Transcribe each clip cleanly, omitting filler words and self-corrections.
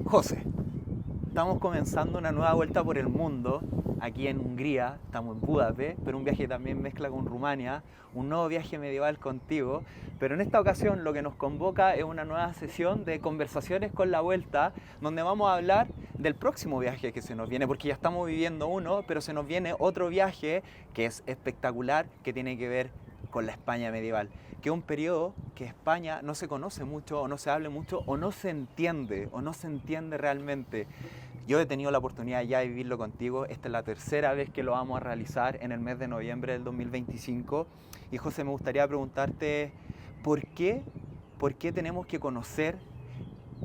José, estamos comenzando una nueva vuelta por el mundo, aquí en Hungría, estamos en Budapest, pero un viaje también mezcla con Rumania, un nuevo viaje medieval contigo, pero en esta ocasión lo que nos convoca es una nueva sesión de conversaciones con la vuelta, donde vamos a hablar del próximo viaje que se nos viene, porque ya estamos viviendo uno, pero se nos viene otro viaje que es espectacular, que tiene que ver con la España medieval, que es un periodo que España no se conoce mucho, o no se habla mucho, o no se entiende realmente. Yo he tenido la oportunidad ya de vivirlo contigo, esta es la tercera vez que lo vamos a realizar en el mes de noviembre del 2025. Y José, me gustaría preguntarte, ¿por qué, por qué tenemos que conocer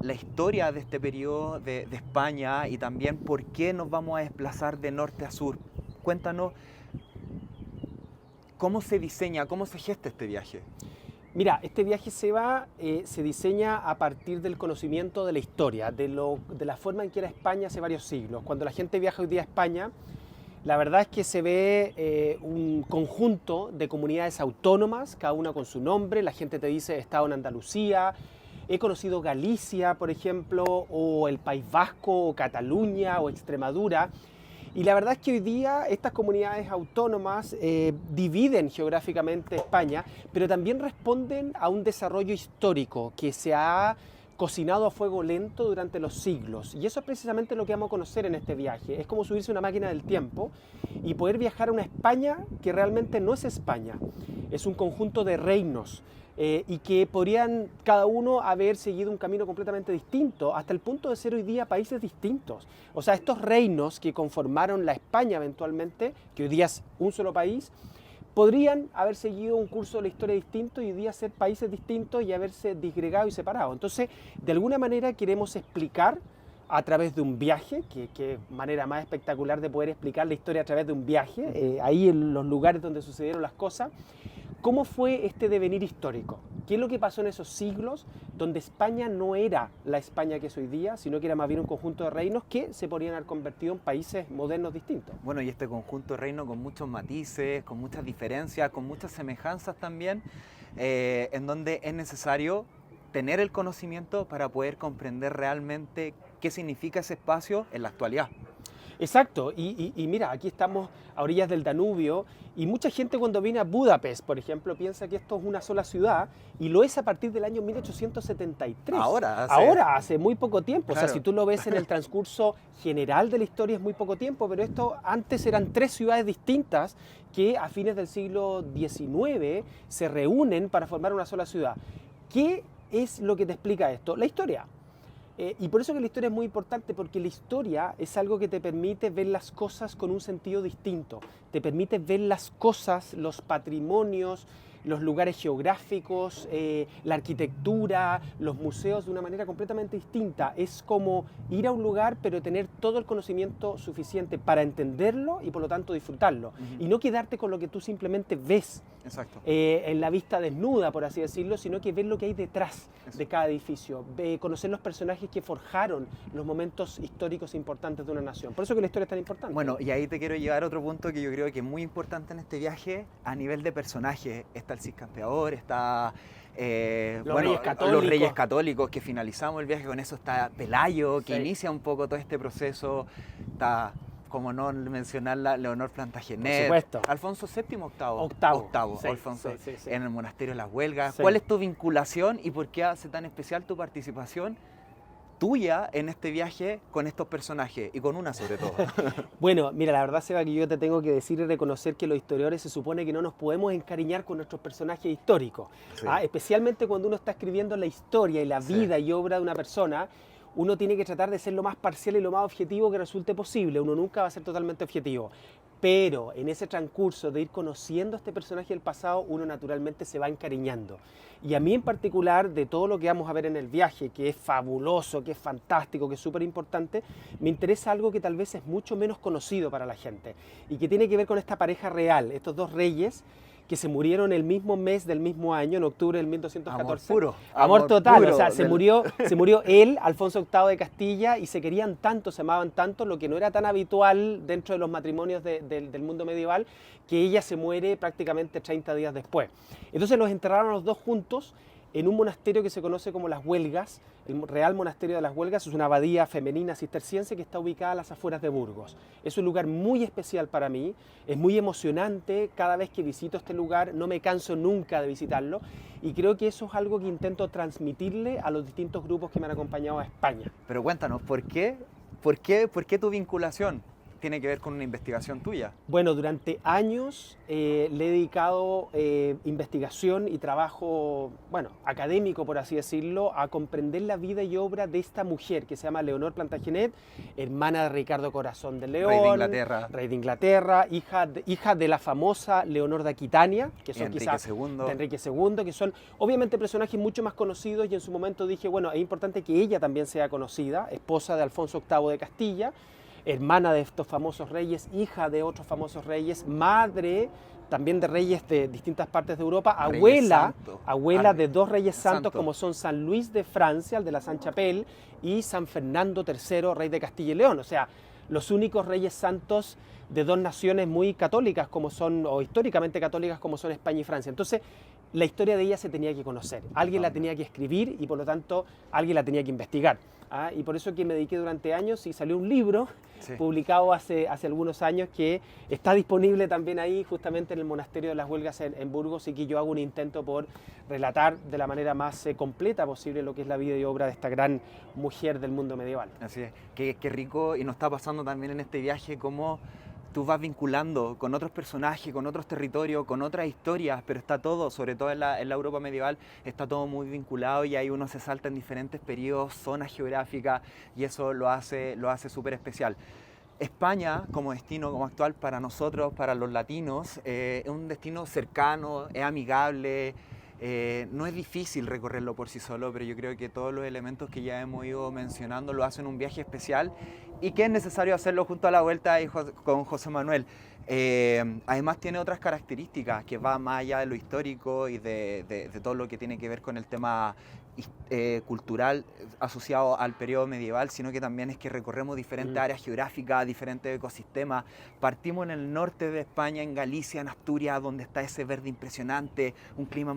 la historia de este periodo de España y también por qué nos vamos a desplazar de norte a sur? Cuéntanos. ¿Cómo se diseña, cómo se gesta este viaje? Mira, este viaje se diseña a partir del conocimiento de la historia, de la forma en que era España hace varios siglos. Cuando la gente viaja hoy día a España, la verdad es que se ve un conjunto de comunidades autónomas, cada una con su nombre. La gente te dice, he estado en Andalucía, he conocido Galicia, por ejemplo, o el País Vasco, o Cataluña, o Extremadura. Y la verdad es que hoy día estas comunidades autónomas dividen geográficamente España, pero también responden a un desarrollo histórico que se ha cocinado a fuego lento durante los siglos. Y eso es precisamente lo que vamos a conocer en este viaje. Es como subirse a una máquina del tiempo y poder viajar a una España que realmente no es España. Es un conjunto de reinos. Y que podrían cada uno haber seguido un camino completamente distinto, hasta el punto de ser hoy día países distintos. O sea, estos reinos que conformaron la España eventualmente, que hoy día es un solo país, podrían haber seguido un curso de la historia distinto y hoy día ser países distintos y haberse disgregado y separado. Entonces, de alguna manera queremos explicar a través de un viaje, que manera más espectacular de poder explicar la historia a través de un viaje, ahí en los lugares donde sucedieron las cosas. ¿Cómo fue este devenir histórico? ¿Qué es lo que pasó en esos siglos donde España no era la España que es hoy día, sino que era más bien un conjunto de reinos que se podrían haber convertido en países modernos distintos? Bueno, y este conjunto de reinos con muchos matices, con muchas diferencias, con muchas semejanzas también, en donde es necesario tener el conocimiento para poder comprender realmente qué significa ese espacio en la actualidad. Exacto, y mira, aquí estamos a orillas del Danubio y mucha gente cuando viene a Budapest, por ejemplo, piensa que esto es una sola ciudad y lo es a partir del año 1873. Ahora, hace muy poco tiempo. Claro. O sea, si tú lo ves en el transcurso general de la historia es muy poco tiempo, pero esto antes eran tres ciudades distintas que a fines del siglo XIX se reúnen para formar una sola ciudad. ¿Qué es lo que te explica esto? La historia. Y por eso que la historia es muy importante, porque la historia es algo que te permite ver las cosas con un sentido distinto. Te permite ver las cosas, los patrimonios, los lugares geográficos, la arquitectura, los museos de una manera completamente distinta. Es como ir a un lugar pero tener todo el conocimiento suficiente para entenderlo y por lo tanto disfrutarlo. Y no quedarte con lo que tú simplemente ves. Exacto. En la vista desnuda, por así decirlo, sino que ver lo que hay detrás de cada edificio, conocer los personajes que forjaron los momentos históricos importantes de una nación. Por eso que la historia es tan importante. Bueno, y ahí te quiero llevar a otro punto que yo creo que es muy importante en este viaje a nivel de personajes. Está el Cid Campeador, está los Reyes Católicos, que finalizamos el viaje con eso, está Pelayo, que inicia un poco todo este proceso, está, como no mencionarla, Leonor Plantagenet, por supuesto. Alfonso VII, octavo, sí, Alfonso, sí. en el Monasterio de las Huelgas. Sí. ¿Cuál es tu vinculación y por qué hace tan especial tu participación tuya en este viaje con estos personajes y con una sobre todo? Bueno, mira, la verdad, Seba, que yo te tengo que decir y reconocer que los historiadores se supone que no nos podemos encariñar con nuestros personajes históricos. Sí. Especialmente cuando uno está escribiendo la historia y la vida y obra de una persona, uno tiene que tratar de ser lo más parcial y lo más objetivo que resulte posible. Uno nunca va a ser totalmente objetivo. Pero en ese transcurso de ir conociendo a este personaje del pasado, uno naturalmente se va encariñando. Y a mí en particular, de todo lo que vamos a ver en el viaje, que es fabuloso, que es fantástico, que es súper importante, me interesa algo que tal vez es mucho menos conocido para la gente y que tiene que ver con esta pareja real, estos dos reyes que se murieron el mismo mes del mismo año, en octubre del 1214. Amor puro. Amor total, puro, o sea, se murió él, Alfonso VIII de Castilla, y se querían tanto, se amaban tanto, lo que no era tan habitual dentro de los matrimonios del mundo medieval, que ella se muere prácticamente 30 días después. Entonces los enterraron los dos juntos en un monasterio que se conoce como Las Huelgas. El Real Monasterio de las Huelgas es una abadía femenina cisterciense que está ubicada a las afueras de Burgos. Es un lugar muy especial para mí, es muy emocionante. Cada vez que visito este lugar no me canso nunca de visitarlo, y creo que eso es algo que intento transmitirle a los distintos grupos que me han acompañado a España. Pero cuéntanos, ¿por qué tu vinculación tiene que ver con una investigación tuya? Bueno, durante años le he dedicado investigación y trabajo, bueno, académico, por así decirlo, a comprender la vida y obra de esta mujer que se llama Leonor Plantagenet, hermana de Ricardo Corazón de León, rey de Inglaterra, hija de la famosa Leonor de Aquitania, que son quizás de Enrique II, que son obviamente personajes mucho más conocidos, y en su momento dije, bueno, es importante que ella también sea conocida, esposa de Alfonso VIII de Castilla, hermana de estos famosos reyes, hija de otros famosos reyes, madre también de reyes de distintas partes de Europa, abuela de dos reyes santos como son San Luis de Francia, el de la Sainte-Chapelle, y San Fernando III, rey de Castilla y León. O sea, los únicos reyes santos de dos naciones muy católicas como son, o históricamente católicas como son España y Francia. Entonces, la historia de ella se tenía que conocer, alguien la tenía que escribir y por lo tanto alguien la tenía que investigar. Y por eso que me dediqué durante años y salió un libro publicado hace algunos años que está disponible también ahí justamente en el Monasterio de las Huelgas en Burgos, y que yo hago un intento por relatar de la manera más completa posible lo que es la vida y obra de esta gran mujer del mundo medieval. Así es, qué rico, y nos está pasando también en este viaje cómo tú vas vinculando con otros personajes, con otros territorios, con otras historias, pero está todo, sobre todo en la Europa medieval, está todo muy vinculado, y ahí uno se salta en diferentes periodos, zonas geográficas, y eso lo hace súper especial. España como destino, como actual para nosotros, para los latinos, es un destino cercano, es amigable. No es difícil recorrerlo por sí solo, pero yo creo que todos los elementos que ya hemos ido mencionando lo hacen un viaje especial, y que es necesario hacerlo junto a la vuelta y con José Manuel. Además tiene otras características que va más allá de lo histórico y de todo lo que tiene que ver con el tema cultural asociado al periodo medieval, sino que también es que recorremos diferentes áreas geográficas, diferentes ecosistemas. Partimos en el norte de España, en Galicia, en Asturias, donde está ese verde impresionante, un clima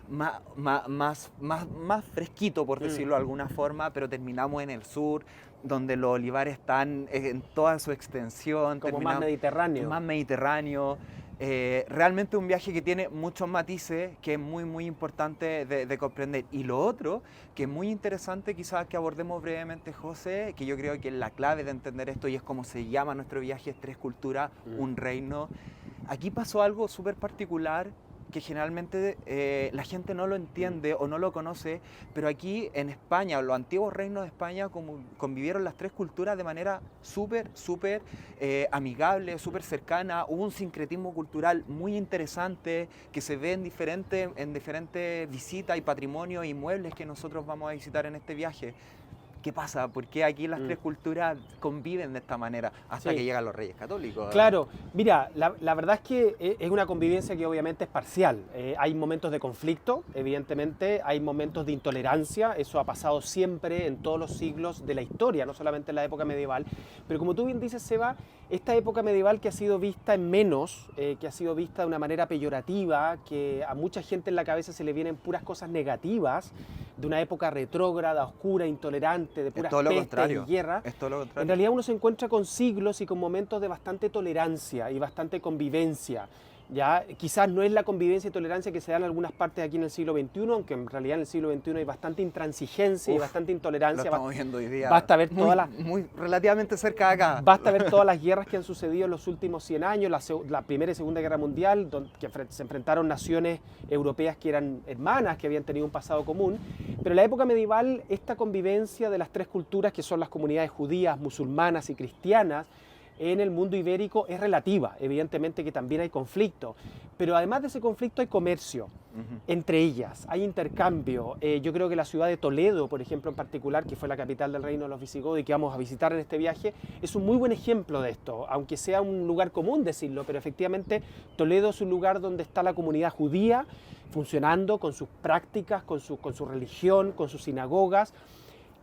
más fresquito, por decirlo de alguna forma, pero terminamos en el sur, donde los olivares están en toda su extensión. Como más mediterráneo. Más mediterráneo. Realmente un viaje que tiene muchos matices, que es muy importante de comprender. Y lo otro, que es muy interesante quizás que abordemos brevemente, José, que yo creo que es la clave de entender esto, y es como se llama nuestro viaje, es Tres Culturas, un reino. Aquí pasó algo súper particular, que generalmente la gente no lo entiende o no lo conoce, pero aquí en España, los antiguos reinos de España, convivieron las tres culturas de manera súper amigable, súper cercana. Hubo un sincretismo cultural muy interesante que se ve en diferentes visitas y patrimonios y muebles que nosotros vamos a visitar en este viaje. ¿Qué pasa? ¿Por qué aquí las tres culturas conviven de esta manera hasta que llegan los Reyes Católicos? Claro, mira, la verdad es que es una convivencia que obviamente es parcial. Hay momentos de conflicto, evidentemente, hay momentos de intolerancia, eso ha pasado siempre en todos los siglos de la historia, no solamente en la época medieval. Pero como tú bien dices, Seba, esta época medieval que ha sido vista en menos, que ha sido vista de una manera peyorativa, que a mucha gente en la cabeza se le vienen puras cosas negativas, de una época retrógrada, oscura, intolerante, de puras pestes y guerra. Es todo lo contrario. En realidad uno se encuentra con siglos y con momentos de bastante tolerancia y bastante convivencia. Ya, quizás no es la convivencia y tolerancia que se da en algunas partes aquí en el siglo XXI, aunque en realidad en el siglo XXI hay bastante intransigencia y bastante intolerancia. Lo estamos viendo hoy día. Basta ver relativamente cerca de acá. Basta ver todas las guerras que han sucedido en los últimos 100 años, la Primera y Segunda Guerra Mundial, que se enfrentaron naciones europeas que eran hermanas, que habían tenido un pasado común. Pero en la época medieval, esta convivencia de las tres culturas, que son las comunidades judías, musulmanas y cristianas, en el mundo ibérico es relativa. Evidentemente que también hay conflicto, pero además de ese conflicto hay comercio entre ellas, hay intercambio. Yo creo que la ciudad de Toledo, por ejemplo, en particular, que fue la capital del reino de los visigodos y que vamos a visitar en este viaje, es un muy buen ejemplo de esto, aunque sea un lugar común decirlo, pero efectivamente Toledo es un lugar donde está la comunidad judía funcionando con sus prácticas, con su religión, con sus sinagogas,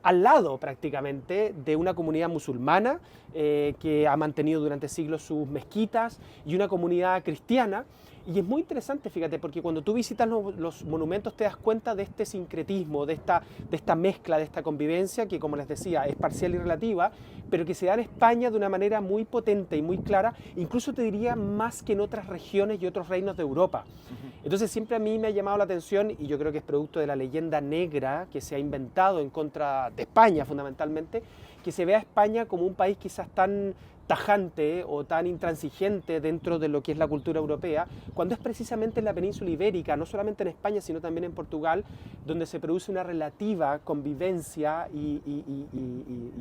al lado prácticamente de una comunidad musulmana que ha mantenido durante siglos sus mezquitas, y una comunidad cristiana Y es muy interesante, fíjate, porque cuando tú visitas los monumentos te das cuenta de este sincretismo, de esta mezcla, de esta convivencia que, como les decía, es parcial y relativa, pero que se da en España de una manera muy potente y muy clara, incluso te diría más que en otras regiones y otros reinos de Europa. Entonces siempre a mí me ha llamado la atención, y yo creo que es producto de la leyenda negra que se ha inventado en contra de España fundamentalmente, que se vea a España como un país quizás tan tajante o tan intransigente dentro de lo que es la cultura europea, cuando es precisamente en la península ibérica, no solamente en España, sino también en Portugal, donde se produce una relativa convivencia y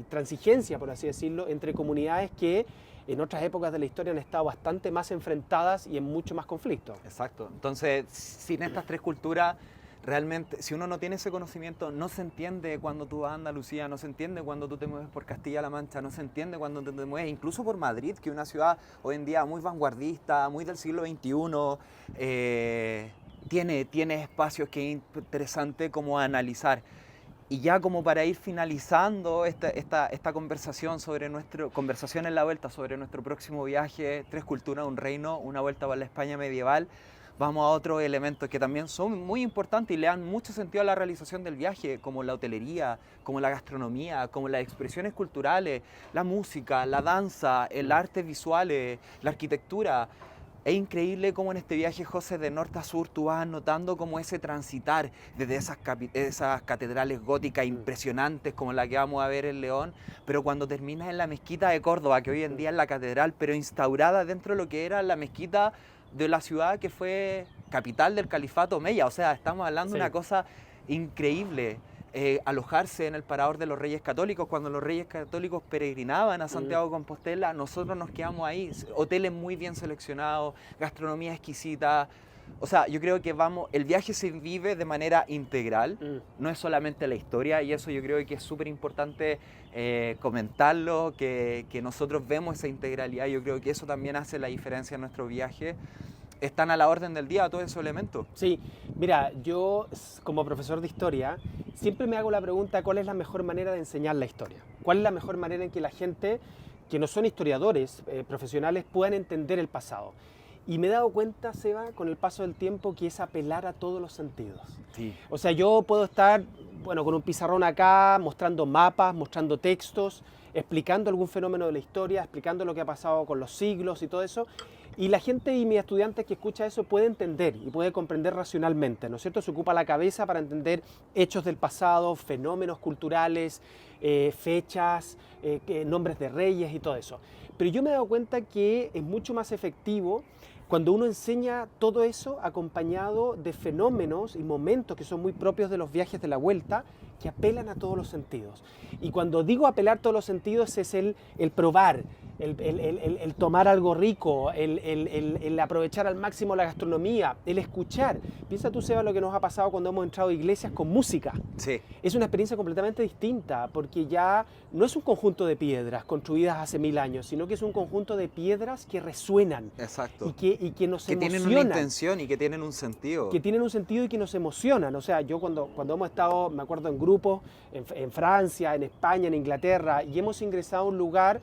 transigencia, por así decirlo, entre comunidades que en otras épocas de la historia han estado bastante más enfrentadas y en mucho más conflicto. Exacto. Entonces, sin estas tres culturas, realmente, si uno no tiene ese conocimiento, no se entiende cuando tú vas a Andalucía, no se entiende cuando tú te mueves por Castilla-La Mancha, no se entiende cuando te mueves incluso por Madrid, que es una ciudad hoy en día muy vanguardista, muy del siglo XXI, tiene espacios que es interesante como analizar. Y ya como para ir finalizando esta conversación conversación en la vuelta sobre nuestro próximo viaje, Tres Culturas, un Reino, una vuelta por la España medieval, vamos a otros elementos que también son muy importantes y le dan mucho sentido a la realización del viaje, como la hotelería, como la gastronomía, como las expresiones culturales, la música, la danza, el arte visuales, la arquitectura. Es increíble cómo en este viaje, José, de norte a sur, tú vas notando como ese transitar desde esas catedrales góticas impresionantes como la que vamos a ver en León, pero cuando terminas en la mezquita de Córdoba, que hoy en día es la catedral, pero instaurada dentro de lo que era la mezquita de la ciudad que fue capital del califato omeya. O sea, estamos hablando de una cosa increíble. Alojarse en el Parador de los Reyes Católicos, cuando los Reyes Católicos peregrinaban a Santiago de Compostela, nosotros nos quedamos ahí, hoteles muy bien seleccionados, gastronomía exquisita. O sea, yo creo que el viaje se vive de manera integral, no es solamente la historia, y eso yo creo que es súper importante comentarlo, que nosotros vemos esa integralidad. Yo creo que eso también hace la diferencia en nuestro viaje. Están a la orden del día todos esos elementos. Sí, mira, yo como profesor de historia siempre me hago la pregunta: ¿cuál es la mejor manera de enseñar la historia? ¿Cuál es la mejor manera en que la gente que no son historiadores profesionales puedan entender el pasado? Y me he dado cuenta, Seba, con el paso del tiempo, que es apelar a todos los sentidos. Sí. O sea, yo puedo estar, bueno, con un pizarrón acá, mostrando mapas, mostrando textos, explicando algún fenómeno de la historia, explicando lo que ha pasado con los siglos y todo eso. Y la gente y mis estudiantes que escucha eso puede entender y puede comprender racionalmente, ¿no es cierto? Se ocupa la cabeza para entender hechos del pasado, fenómenos culturales, fechas, nombres de reyes y todo eso. Pero yo me he dado cuenta que es mucho más efectivo cuando uno enseña todo eso acompañado de fenómenos y momentos que son muy propios de los viajes de la vuelta, que apelan a todos los sentidos. Y cuando digo apelar a todos los sentidos es el probar, el tomar algo rico, el aprovechar al máximo la gastronomía, el escuchar. Piensa tú, Seba, lo que nos ha pasado cuando hemos entrado a iglesias con música. Sí. Es una experiencia completamente distinta, porque ya no es un conjunto de piedras construidas hace 1000 años, sino que es un conjunto de piedras que resuenan. Exacto. Y que nos emocionan. Que tienen una intención y que tienen un sentido. Que tienen un sentido y que nos emocionan. O sea, yo cuando hemos estado, me acuerdo, en grupos, en Francia, en España, en Inglaterra, y hemos ingresado a un lugar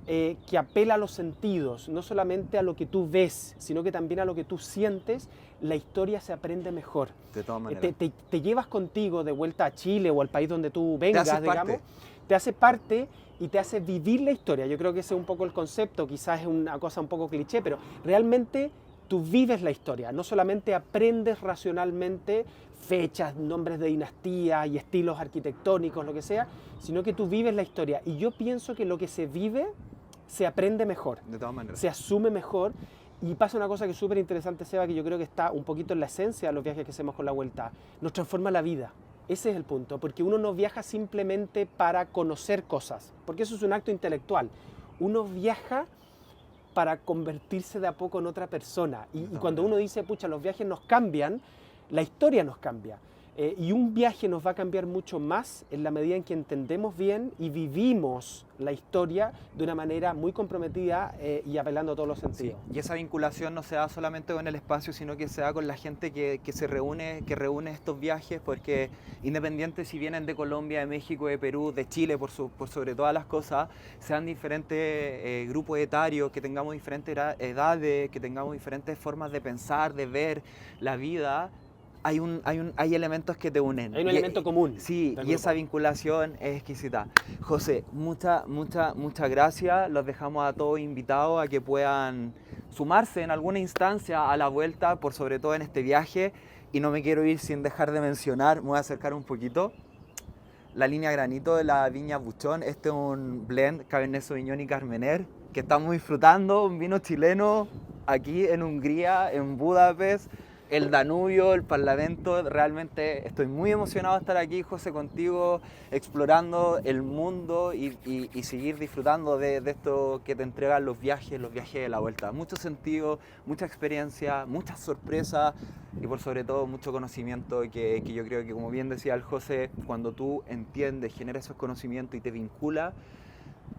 que apela a los sentidos, no solamente a lo que tú ves, sino que también a lo que tú sientes, la historia se aprende mejor. De todas maneras. Te llevas contigo de vuelta a Chile o al país donde tú vengas, digamos, parte. te hace parte y te hace vivir la historia. Yo creo que ese es un poco el concepto, quizás es una cosa un poco cliché, pero realmente tú vives la historia, no solamente aprendes racionalmente fechas, nombres de dinastías y estilos arquitectónicos, lo que sea, sino que tú vives la historia. Y yo pienso que lo que se vive se aprende mejor, De todas maneras. se asume mejor. Y pasa una cosa que es súper interesante, Seba, que yo creo que está un poquito en la esencia de los viajes que hacemos con la vuelta. Nos transforma la vida. Ese es el punto, porque uno no viaja simplemente para conocer cosas, porque eso es un acto intelectual. Uno viaja para convertirse de a poco en otra persona. Y cuando uno dice, pucha, los viajes nos cambian, la historia nos cambia. Y un viaje nos va a cambiar mucho más en la medida en que entendemos bien y vivimos la historia de una manera muy comprometida y apelando a todos los sentidos. Sí, y esa vinculación no se da solamente con el espacio, sino que se da con la gente que reúne estos viajes, porque independiente si vienen de Colombia, de México, de Perú, de Chile, por sobre todas las cosas, sean diferentes grupos etarios, que tengamos diferentes edades, que tengamos diferentes formas de pensar, de ver la vida, hay elementos que te unen. Hay un elemento común. Sí, y esa vinculación es exquisita. José, muchas gracias. Los dejamos a todos invitados a que puedan sumarse en alguna instancia a la vuelta, por sobre todo en este viaje. Y no me quiero ir sin dejar de mencionar, me voy a acercar un poquito, la línea Granito de la Viña Buchón. Este es un blend Cabernet Sauvignon y Carmener que estamos disfrutando, un vino chileno aquí en Hungría, en Budapest. El Danubio, el Parlamento, realmente estoy muy emocionado de estar aquí, José, contigo, explorando el mundo y seguir disfrutando de esto que te entregan los viajes de la vuelta. Mucho sentido, mucha experiencia, muchas sorpresas y por sobre todo mucho conocimiento que yo creo que, como bien decía el José, cuando tú entiendes, generas esos conocimientos y te vinculas,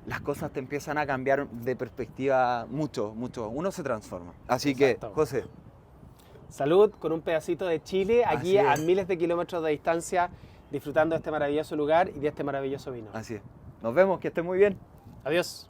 las cosas te empiezan a cambiar de perspectiva mucho. Uno se transforma. Así Exacto. que, José, salud con un pedacito de Chile, aquí a miles de kilómetros de distancia, disfrutando de este maravilloso lugar y de este maravilloso vino. Así es. Nos vemos, que esté muy bien. Adiós.